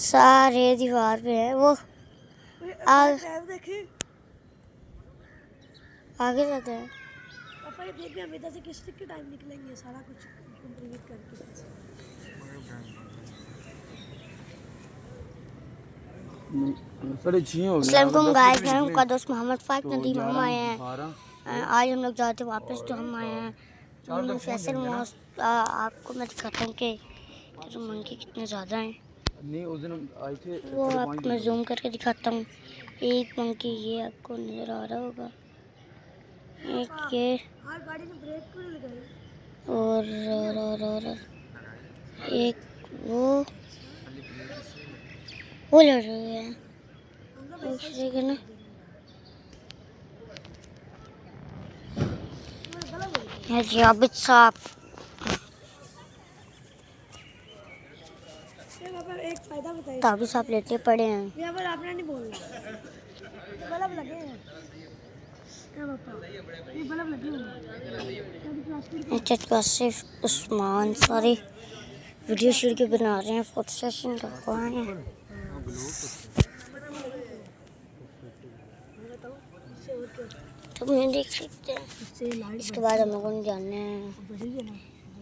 सारे दीवार पे है वो। आगे जाते हैं। पापा ये देख रहे हैं इधर से कितने टाइम निकलेंगे सारा कुछ कंप्लीट करके। साढ़े 6 हो गए। अस्सलामुअलैकुम गाइस, मैं उनका दोस्त मोहम्मद फाइक नदीम। हम आए हैं आज हम लोग जाते वापस। तो हम आए हैं फैसल मॉल। आपको मैं दिखाता हूँ कि मंकी कितने ज़्यादा हैं। नहीं उस दिन आए थे। वो आपको मैं जूम करके दिखाता हूँ। एक मंकी ये आपको नज़र आ रहा होगा, एक ये गाड़ी ने ब्रेक क्यों नहीं लगाई? और एक वो लड़ रहे हैं दूसरे के ना। है जी आबिद साहब। एक फायदा बताइए। ताबिद साहब लेटे पड़े हैं। यहाँ पर आपने नहीं बोलना। बल्ब लगे हैं क्या पापा? ये बल्ब लगे हुए हैं। चचका सिर्फ उस्मान सारे वीडियो शूट के बना रहे हैं, फोटो सेशन करवाए हैं। तो मैं देख सकते हैं। इसके बाद हम लोगों जाना है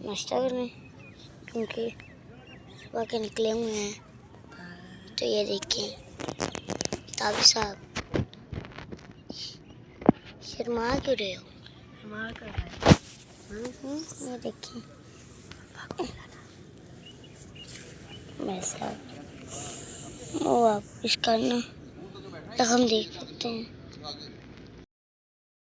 नाश्ता करने, क्योंकि सुबह के निकले हुए हैं। तो ये देखिए ताबिद साहब, शर्मा क्यों रहे हो? ये देखिए वैसा वो आप इसका ना हम देख सकते हैं।